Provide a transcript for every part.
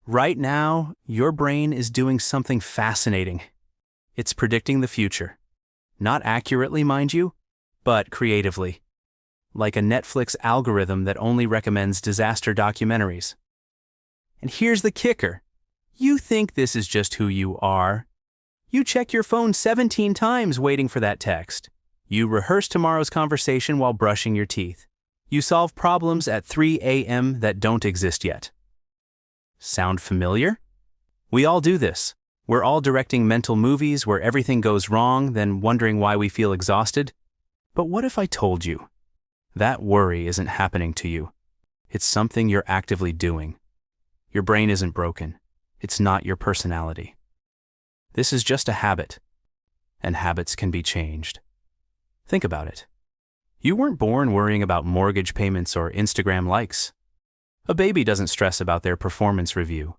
Right now, your brain is doing something fascinating. It's predicting the future. Not accurately, mind you, but creatively. Like a Netflix algorithm that only recommends disaster documentaries. And here's the kicker. You think this is just who you are. You check your phone 17 times waiting for that text. You rehearse tomorrow's conversation while brushing your teeth. You solve problems at 3 a.m. that don't exist yet. Sound familiar? We all do this. We're all directing mental movies where everything goes wrong, then wondering why we feel exhausted. But what if I told you? That worry isn't happening to you. It's something you're actively doing. Your brain isn't broken. It's not your personality. This is just a habit, and habits can be changed. Think about it. You weren't born worrying about mortgage payments or Instagram likes. A baby doesn't stress about their performance review.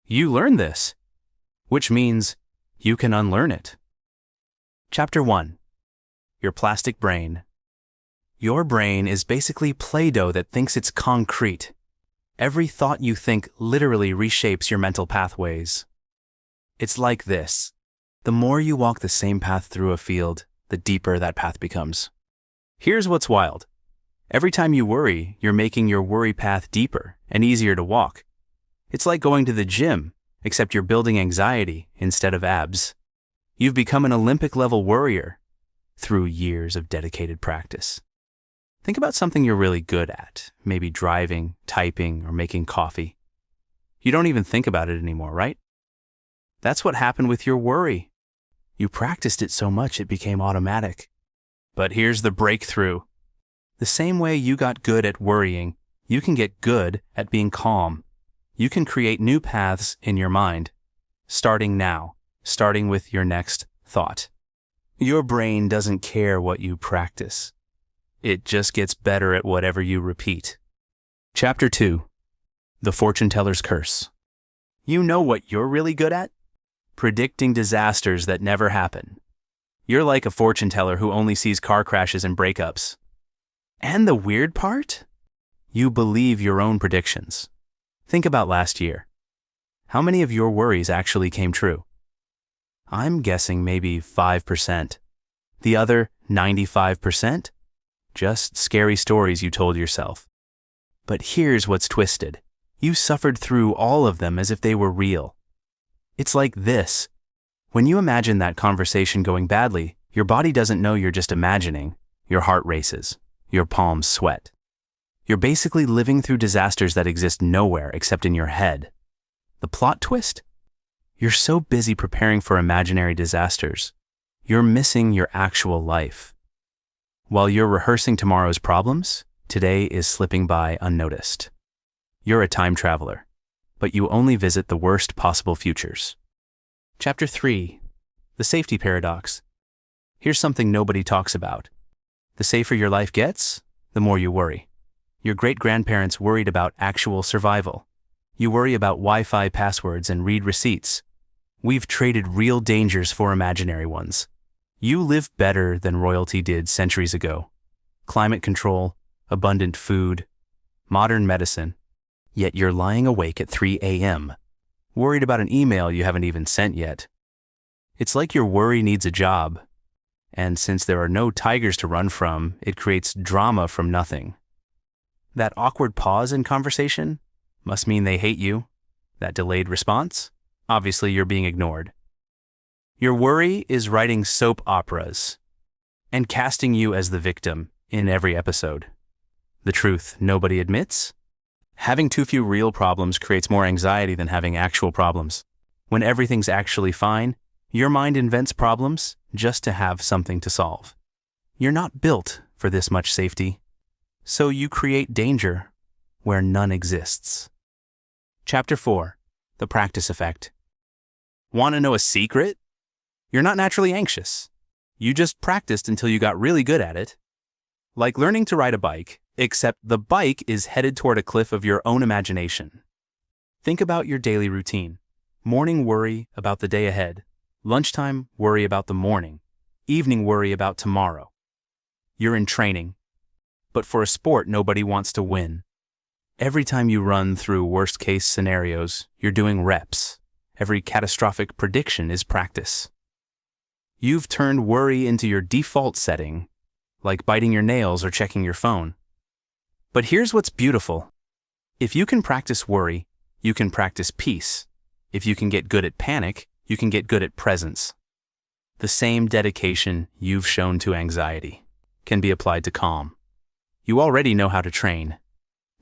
You learned this, which means you can unlearn it. Chapter 1. Your plastic brain. Your brain is basically Play-Doh that thinks it's concrete. Every thought you think literally reshapes your mental pathways. It's like this. The more you walk the same path through a field, the deeper that path becomes. Here's what's wild. Every time you worry, you're making your worry path deeper and easier to walk. It's like going to the gym, except you're building anxiety instead of abs. You've become an Olympic-level worrier through years of dedicated practice. Think about something you're really good at, maybe driving, typing, or making coffee. You don't even think about it anymore, right? That's what happened with your worry. You practiced it so much it became automatic. But here's the breakthrough. The same way you got good at worrying, you can get good at being calm. You can create new paths in your mind, starting now, starting with your next thought. Your brain doesn't care what you practice. It just gets better at whatever you repeat. Chapter 2. The Fortune Teller's Curse. You know what you're really good at? Predicting disasters that never happen. You're like a fortune teller who only sees car crashes and breakups. And the weird part? You believe your own predictions. Think about last year. How many of your worries actually came true? I'm guessing maybe 5%. The other 95%? Just scary stories you told yourself. But here's what's twisted. You suffered through all of them as if they were real. It's like this. When you imagine that conversation going badly, your body doesn't know you're just imagining. Your heart races. Your palms sweat. You're basically living through disasters that exist nowhere except in your head. The plot twist? You're so busy preparing for imaginary disasters, you're missing your actual life. While you're rehearsing tomorrow's problems, today is slipping by unnoticed. You're a time traveler, but you only visit the worst possible futures. Chapter 3. The Safety Paradox. Here's something nobody talks about. The safer your life gets, the more you worry. Your great-grandparents worried about actual survival. You worry about Wi-Fi passwords and read receipts. We've traded real dangers for imaginary ones. You live better than royalty did centuries ago. Climate control, abundant food, modern medicine. Yet you're lying awake at 3 a.m., worried about an email you haven't even sent yet. It's like your worry needs a job. And since there are no tigers to run from, it creates drama from nothing. That awkward pause in conversation must mean they hate you. That delayed response? Obviously you're being ignored. Your worry is writing soap operas and casting you as the victim in every episode. The truth nobody admits? Having too few real problems creates more anxiety than having actual problems. When everything's actually fine, your mind invents problems just to have something to solve. You're not built for this much safety, so you create danger where none exists. Chapter 4. The Practice Effect. Want to know a secret? You're not naturally anxious. You just practiced until you got really good at it. Like learning to ride a bike, except the bike is headed toward a cliff of your own imagination. Think about your daily routine. Morning worry about the day ahead. Lunchtime worry about the morning. Evening worry about tomorrow. You're in training. But for a sport, nobody wants to win. Every time you run through worst-case scenarios, you're doing reps. Every catastrophic prediction is practice. You've turned worry into your default setting, like biting your nails or checking your phone. But here's what's beautiful. If you can practice worry, you can practice peace. If you can get good at panic, you can get good at presence. The same dedication you've shown to anxiety can be applied to calm. You already know how to train.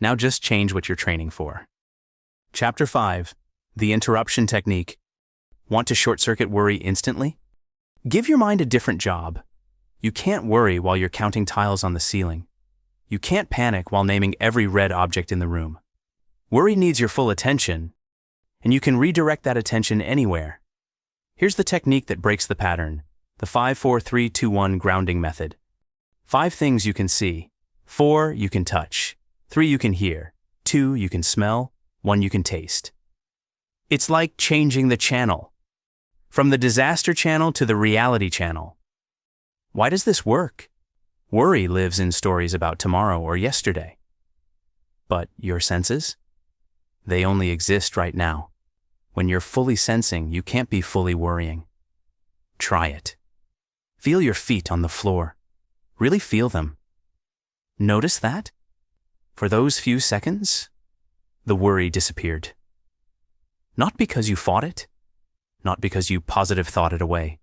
Now just change what you're training for. Chapter 5. The Interruption Technique. Want to short-circuit worry instantly? Give your mind a different job. You can't worry while you're counting tiles on the ceiling. You can't panic while naming every red object in the room. Worry needs your full attention, and you can redirect that attention anywhere. Here's the technique that breaks the pattern, the 5-4-3-2-1 grounding method. 5 things you can see, 4 you can touch, 3 you can hear, 2 you can smell, 1 you can taste. It's like changing the channel, from the disaster channel to the reality channel. Why does this work? Worry lives in stories about tomorrow or yesterday. But your senses? They only exist right now. When you're fully sensing, you can't be fully worrying. Try it. Feel your feet on the floor. Really feel them. Notice that? For those few seconds, the worry disappeared. Not because you fought it, not because you positive thought it away.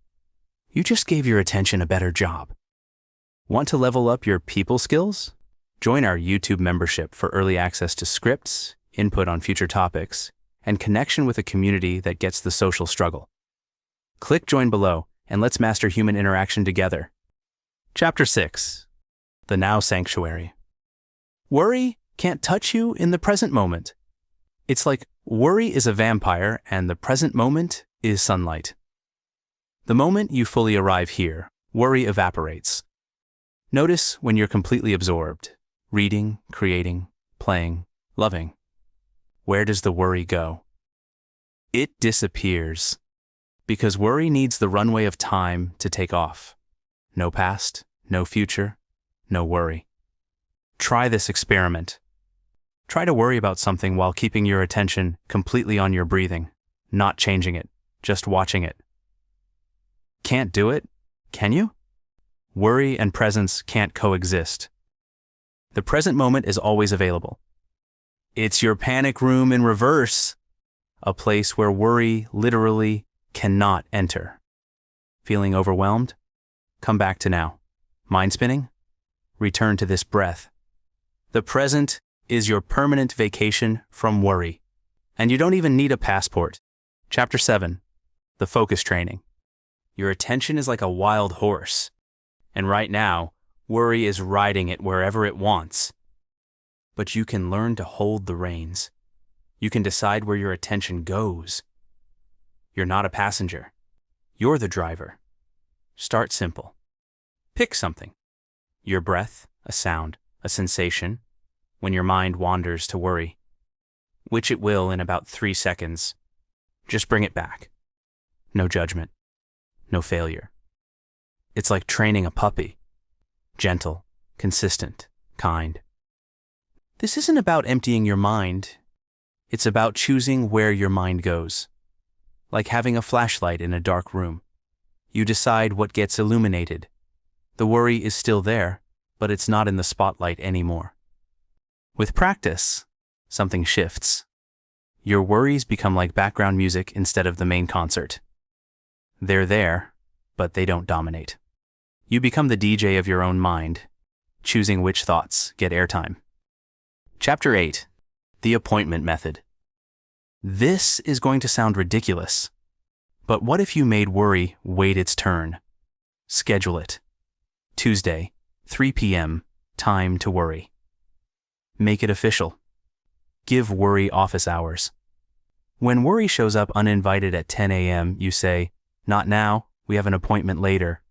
You just gave your attention a better job. Want to level up your people skills? Join our YouTube membership for early access to scripts, input on future topics, and connection with a community that gets the social struggle. Click join below, and let's master human interaction together. Chapter 6. The Now Sanctuary. Worry can't touch you in the present moment. It's like worry is a vampire and the present moment is sunlight. The moment you fully arrive here, worry evaporates. Notice when you're completely absorbed, reading, creating, playing, loving. Where does the worry go? It disappears, because worry needs the runway of time to take off. No past, no future, no worry. Try this experiment. Try to worry about something while keeping your attention completely on your breathing, not changing it, just watching it. Can't do it? Can you? Worry and presence can't coexist. The present moment is always available. It's your panic room in reverse, a place where worry literally cannot enter. Feeling overwhelmed? Come back to now. Mind spinning? Return to this breath. The present is your permanent vacation from worry. And you don't even need a passport. Chapter 7. The Focus Training. Your attention is like a wild horse. And right now, worry is riding it wherever it wants. But you can learn to hold the reins. You can decide where your attention goes. You're not a passenger. You're the driver. Start simple. Pick something. Your breath, a sound, a sensation, when your mind wanders to worry. Which it will in about 3 seconds. Just bring it back. No judgment. No failure. It's like training a puppy. Gentle, consistent, kind. This isn't about emptying your mind. It's about choosing where your mind goes. Like having a flashlight in a dark room. You decide what gets illuminated. The worry is still there, but it's not in the spotlight anymore. With practice, something shifts. Your worries become like background music instead of the main concert. They're there, but they don't dominate. You become the DJ of your own mind, choosing which thoughts get airtime. Chapter 8. The Appointment Method. This is going to sound ridiculous, but what if you made worry wait its turn? Schedule it. Tuesday, 3 p.m., time to worry. Make it official. Give worry office hours. When worry shows up uninvited at 10 a.m., you say, "Not now, we have an appointment later."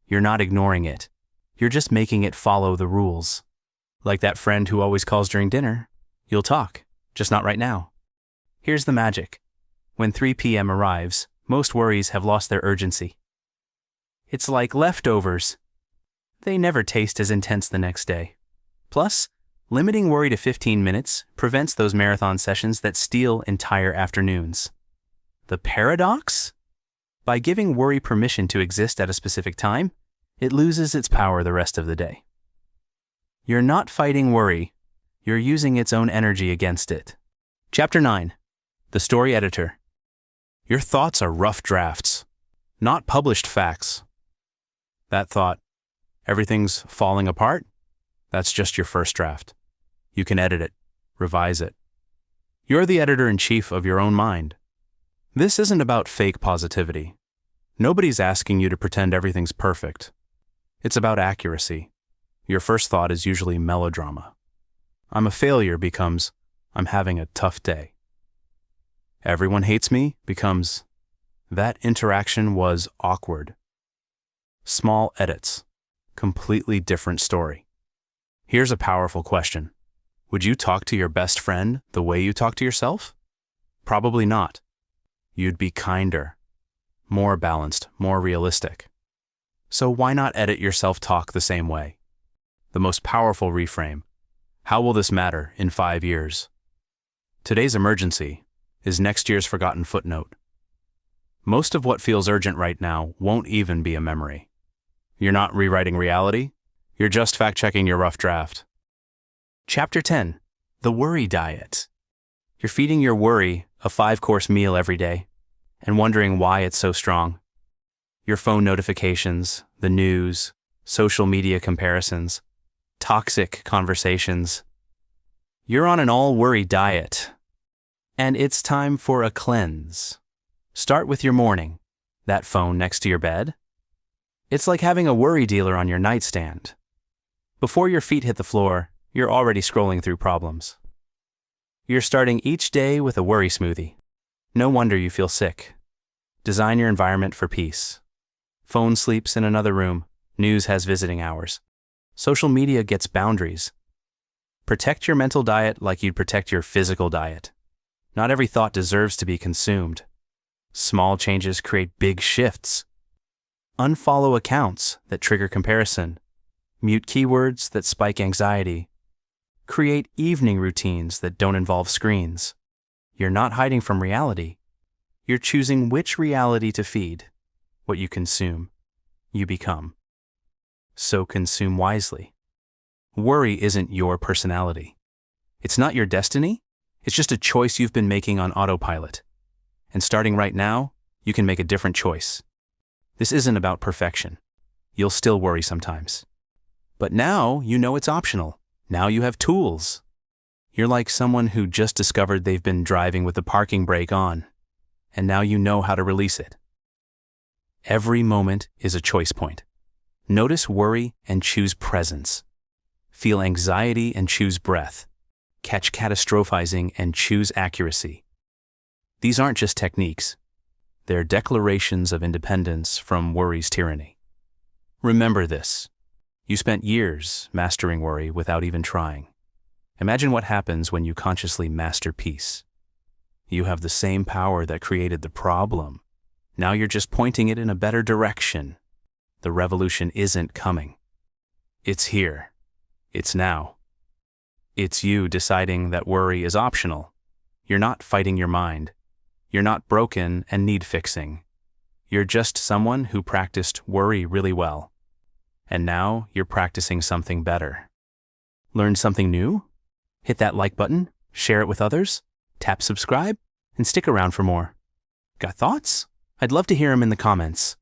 You're not ignoring it. You're just making it follow the rules. Like that friend who always calls during dinner. You'll talk, just not right now. Here's the magic. When 3 p.m. arrives, most worries have lost their urgency. It's like leftovers. They never taste as intense the next day. Plus, Limiting worry to 15 minutes prevents those marathon sessions that steal entire afternoons. The paradox? By giving worry permission to exist at a specific time, it loses its power the rest of the day. You're not fighting worry, you're using its own energy against it. Chapter 9. The Story Editor. Your thoughts are rough drafts, not published facts. That thought, everything's falling apart, that's just your first draft. You can edit it, revise it. You're the editor-in-chief of your own mind. This isn't about fake positivity. Nobody's asking you to pretend everything's perfect. It's about accuracy. Your first thought is usually melodrama. I'm a failure becomes, I'm having a tough day. Everyone hates me becomes, that interaction was awkward. Small edits. Completely different story. Here's a powerful question. Would you talk to your best friend the way you talk to yourself? Probably not. You'd be kinder, more balanced, more realistic. So why not edit your self-talk the same way? The most powerful reframe. How will this matter in 5 years? Today's emergency is next year's forgotten footnote. Most of what feels urgent right now won't even be a memory. You're not rewriting reality, you're just fact-checking your rough draft. Chapter 10. The Worry Diet. You're feeding your worry a 5-course meal every day and wondering why it's so strong. Your phone notifications, the news, social media comparisons, toxic conversations. You're on an all-worry diet. And it's time for a cleanse. Start with your morning, that phone next to your bed. It's like having a worry dealer on your nightstand. Before your feet hit the floor, you're already scrolling through problems. You're starting each day with a worry smoothie. No wonder you feel sick. Design your environment for peace. Phone sleeps in another room. News has visiting hours. Social media gets boundaries. Protect your mental diet like you'd protect your physical diet. Not every thought deserves to be consumed. Small changes create big shifts. Unfollow accounts that trigger comparison. Mute keywords that spike anxiety. Create evening routines that don't involve screens. You're not hiding from reality. You're choosing which reality to feed. What you consume, you become. So consume wisely. Worry isn't your personality. It's not your destiny. It's just a choice you've been making on autopilot. And starting right now, you can make a different choice. This isn't about perfection. You'll still worry sometimes. But now you know it's optional. Now you have tools. You're like someone who just discovered they've been driving with the parking brake on, and now you know how to release it. Every moment is a choice point. Notice worry and choose presence. Feel anxiety and choose breath. Catch catastrophizing and choose accuracy. These aren't just techniques. They're declarations of independence from worry's tyranny. Remember this. You spent years mastering worry without even trying. Imagine what happens when you consciously master peace. You have the same power that created the problem. Now you're just pointing it in a better direction. The revolution isn't coming. It's here. It's now. It's you deciding that worry is optional. You're not fighting your mind. You're not broken and need fixing. You're just someone who practiced worry really well. And now you're practicing something better. Learn something new? Hit that like button, share it with others, tap subscribe, and stick around for more. Got thoughts? I'd love to hear them in the comments.